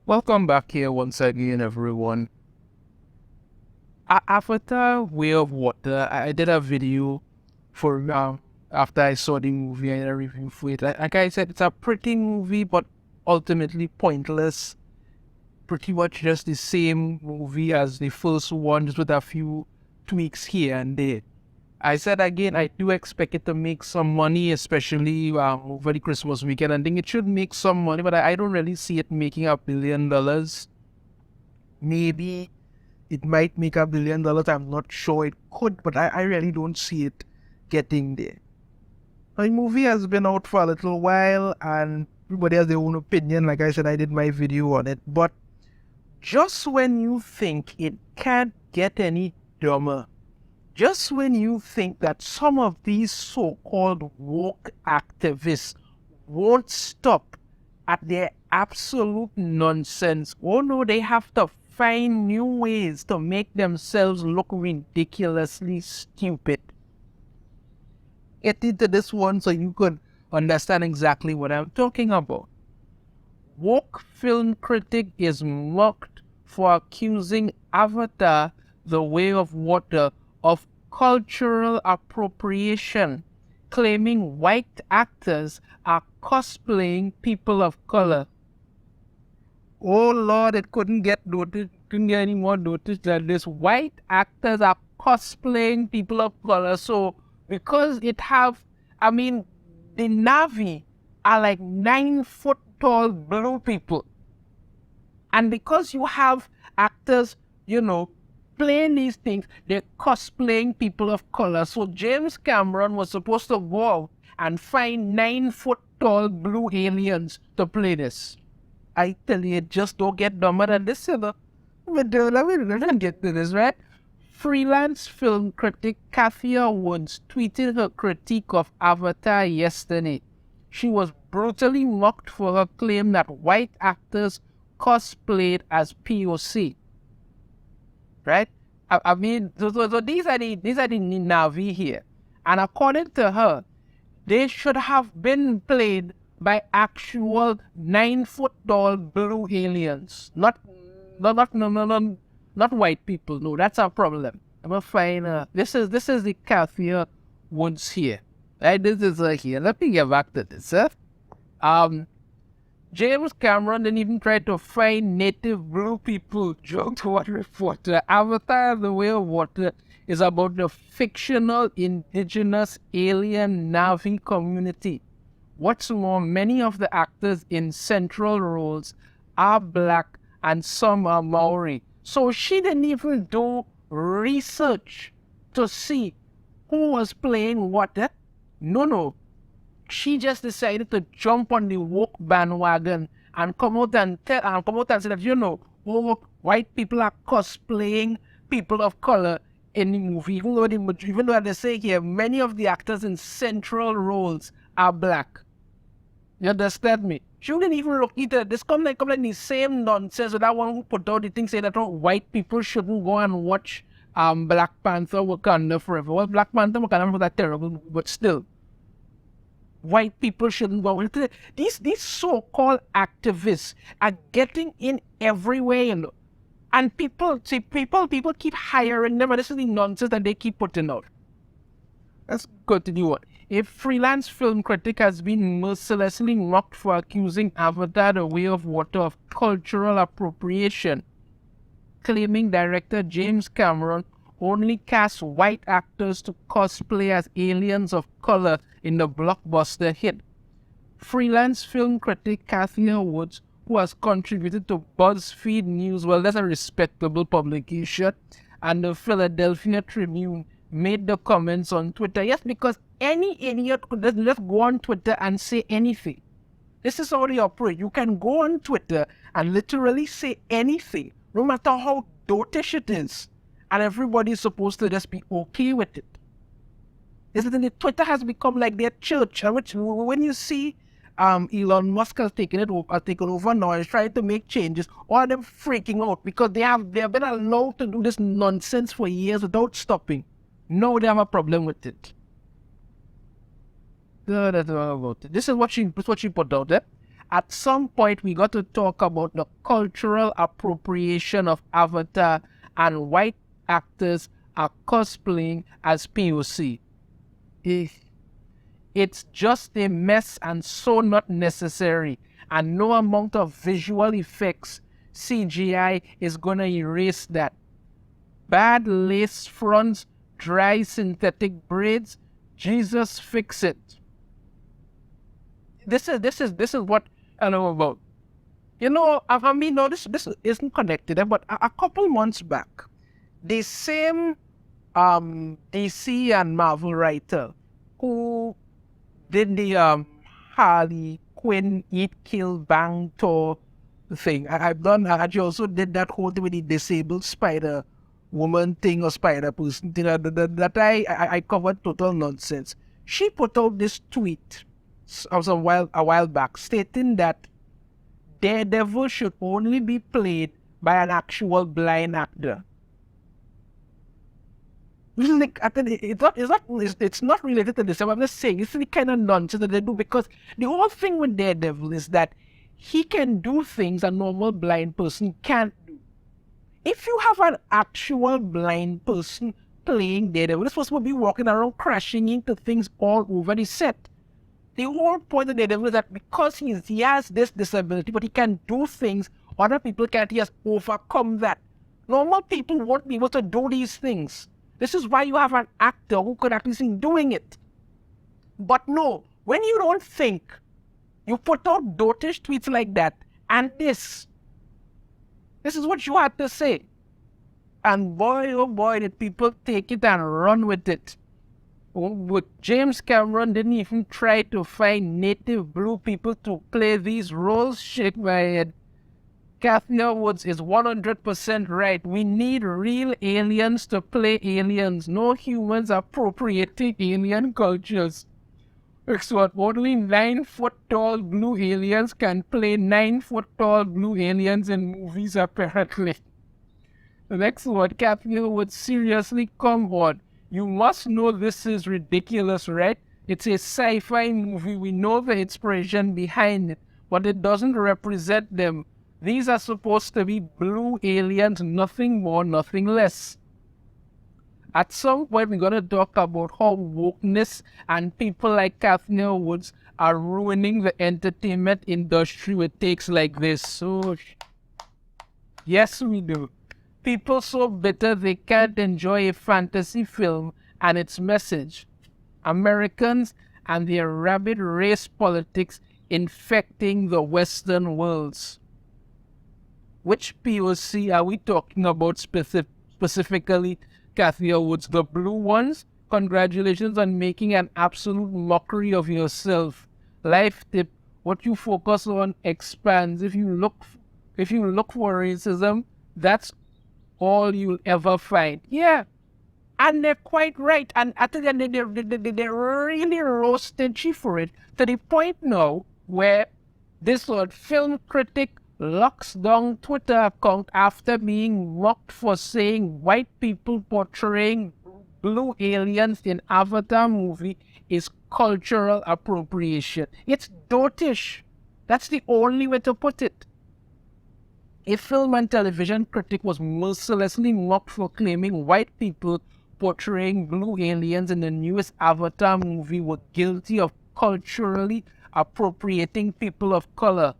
Welcome back here once again, everyone. Avatar: Way of Water. I did a video for after I saw the movie and a review for it. Like I said, it's a pretty movie, but ultimately pointless. Pretty much just the same movie as the first one, just with a few tweaks here and there. I said again, I do expect it to make some money, especially over the Christmas weekend. I think it should make some money, but I don't really see it making $1 billion. Maybe it might make $1 billion. I'm not sure it could, but I really don't see it getting there. The movie has been out for a little while, and everybody has their own opinion. Like I said, I did my video on it. But just when you think it can't get any dumber, just when you think that some of these so-called woke activists won't stop at their absolute nonsense, oh no, they have to find new ways to make themselves look ridiculously stupid. Get into this one so you could understand exactly what I'm talking about. Woke film critic is mocked for accusing Avatar: The Way of Water of cultural appropriation, claiming white actors are cosplaying people of color. Oh Lord, it couldn't get any more notice than this. White actors are cosplaying people of color. So because the Na'vi are like 9 foot tall blue people. And because you have actors, playing these things, they're cosplaying people of color. So James Cameron was supposed to go out and find 9 foot tall blue aliens to play this. I tell you, it just don't get dumber than this, But let me get to this, right? Freelance film critic Kathy Woods tweeted her critique of Avatar yesterday. She was brutally mocked for her claim that white actors cosplayed as POC. Right? So these are the Na'vi here. And according to her, they should have been played by actual 9 foot tall blue aliens. Not white people. No, that's our problem. I'm gonna find this is the Kathy Woods here. Right? This is her here. Let me get back to this, James Cameron didn't even try to find native blue people, joked one reporter. Avatar: The Way of Water is about the fictional indigenous alien Na'vi community. What's more, many of the actors in central roles are black and some are Maori. So she didn't even do research to see who was playing what. No. She just decided to jump on the woke bandwagon and come out and say that, white people are cosplaying people of color in the movie. Even though they say here, many of the actors in central roles are black. You understand me? She wouldn't even look either. This come like the same nonsense with that one who put out the thing saying that white people shouldn't go and watch Black Panther Wakanda Forever. Well, Black Panther Wakanda was that terrible, but still. White people shouldn't go. These so-called activists are getting in everywhere, And people keep hiring them, and this is the nonsense that they keep putting out. Let's continue on. A freelance film critic has been mercilessly mocked for accusing Avatar: The Way of Water of cultural appropriation, claiming director James Cameron only cast white actors to cosplay as aliens of color in the blockbuster hit. Freelance film critic Kathy Woods, who has contributed to BuzzFeed News, well, that's a respectable publication, and the Philadelphia Tribune, made the comments on Twitter. Yes, because any idiot could just go on Twitter and say anything. This is how they operate. You can go on Twitter and literally say anything, no matter how dotish it is. And everybody's supposed to just be okay with it. Twitter has become like their church. Which, when you see Elon Musk has taken over now and is trying to make changes, all of them freaking out because they have been allowed to do this nonsense for years without stopping. No, they have a problem with it. This is what she put out there. at some point we got to talk about the cultural appropriation of Avatar and white actors are cosplaying as POC. It's just a mess and so not necessary, and no amount of visual effects, CGI, is gonna erase that. Bad lace fronts, dry synthetic braids, Jesus fix it. This is what I know about. I mean, no, this isn't connected, but a couple months back, the same DC and Marvel writer who did the Harley Quinn Eat Kill Bang Tour thing. I've done. I actually also did that whole thing with the disabled Spider Woman thing or Spider Person thing. That I covered total nonsense. She put out this tweet a while back stating that Daredevil should only be played by an actual blind actor. Like, it's not related to this. I'm just saying it's the kind of nonsense that they do, because the whole thing with Daredevil is that he can do things a normal blind person can't do. If you have an actual blind person playing Daredevil, they're supposed to be walking around crashing into things all over the set. The whole point of Daredevil is that because he has this disability, but he can do things other people can't, he has overcome that. Normal people won't be able to do these things. This is why you have an actor who could actually see doing it. But no, when you don't think, you put out dotish tweets like that, and this is what you had to say. And boy, oh boy, did people take it and run with it. James Cameron didn't even try to find native blue people to play these roles. Shake my head. Kathy Woods is 100% right. We need real aliens to play aliens. No humans appropriating alien cultures. It's what only 9-foot-tall blue aliens can play 9-foot-tall blue aliens in movies, apparently. The next one, Kathy Woods, seriously, come on. You must know this is ridiculous, right? It's a sci-fi movie. We know the inspiration behind it, but it doesn't represent them. These are supposed to be blue aliens, nothing more, nothing less. At some point, we're going to talk about how wokeness and people like Kathy Woods are ruining the entertainment industry with takes like this. So, yes, we do. People so bitter they can't enjoy a fantasy film and its message. Americans and their rabid race politics infecting the Western worlds. Which POC are we talking about specifically, Kathy Woods? The blue ones? Congratulations on making an absolute mockery of yourself. Life tip: what you focus on expands. If you look for racism, that's all you'll ever find. Yeah, and they're quite right. And I think they're really roasted you for it, to the point now where this film critic locks down Twitter account after being mocked for saying white people portraying blue aliens in Avatar movie is cultural appropriation. It's dotish. That's the only way to put it. A film and television critic was mercilessly mocked for claiming white people portraying blue aliens in the newest Avatar movie were guilty of culturally appropriating people of color.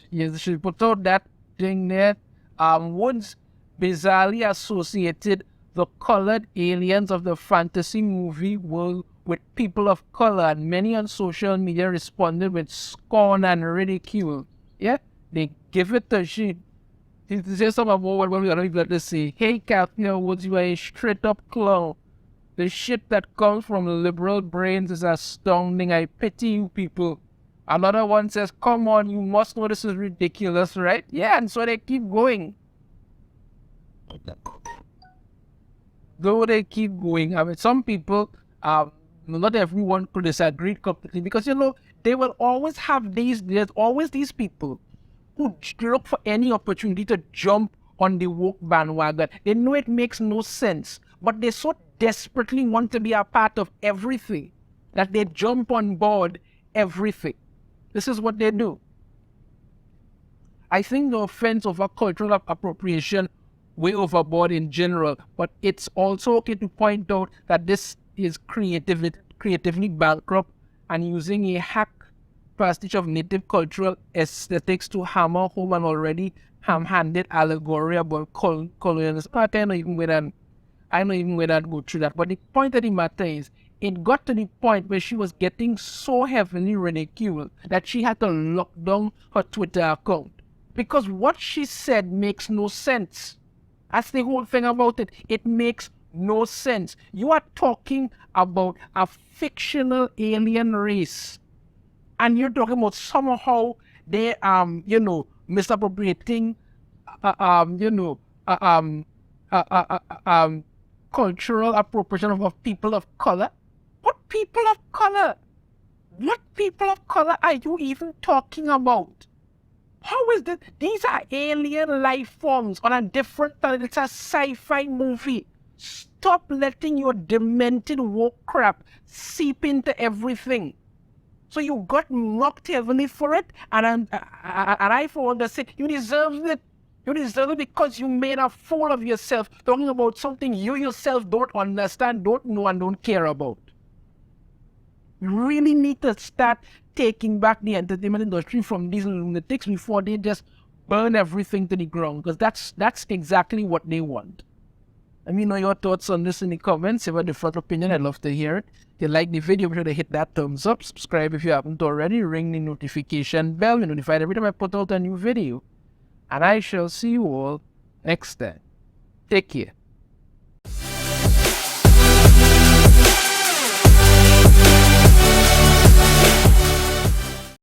You should put out that thing there. Woods bizarrely associated the colored aliens of the fantasy movie world with people of color, and many on social media responded with scorn and ridicule. Yeah, they give it to shit. He says something more when we are able to say, hey, Kathy Woods, you are a straight up clown. The shit that comes from liberal brains is astounding. I pity you people. Another one says, come on, you must know this is ridiculous, right? Yeah, and so they keep going. Though they keep going. I mean, some people, not everyone could disagree completely, because, they will always have there's always these people who look for any opportunity to jump on the woke bandwagon. They know it makes no sense, but they so desperately want to be a part of everything that they jump on board everything. This is what they do. I think the offense of a cultural appropriation way overboard in general, but it's also okay to point out that this is creatively bankrupt and using a hack pastiche of native cultural aesthetics to hammer home an already ham-handed allegory about colonialism. I don't even where that go through that. But the point of the matter is, it got to the point where she was getting so heavily ridiculed that she had to lock down her Twitter account. Because what she said makes no sense. That's the whole thing about it. It makes no sense. You are talking about a fictional alien race. And you're talking about somehow they, misappropriating, cultural appropriation of people of color. What people of color? What people of color are you even talking about? How is this? These are alien life forms on a different planet. It's a sci-fi movie. Stop letting your demented woke crap seep into everything. So you got mocked heavily for it, and I for one say you deserve it. You deserve it because you made a fool of yourself talking about something you yourself don't understand, don't know, and don't care about. We really need to start taking back the entertainment industry from these lunatics before they just burn everything to the ground, because that's exactly what they want. Let me know your thoughts on this in the comments. If you have a different opinion, I'd love to hear it. If you like the video, be sure to hit that thumbs up. Subscribe if you haven't already. Ring the notification bell. Be notified every time I put out a new video. And I shall see you all next time. Take care.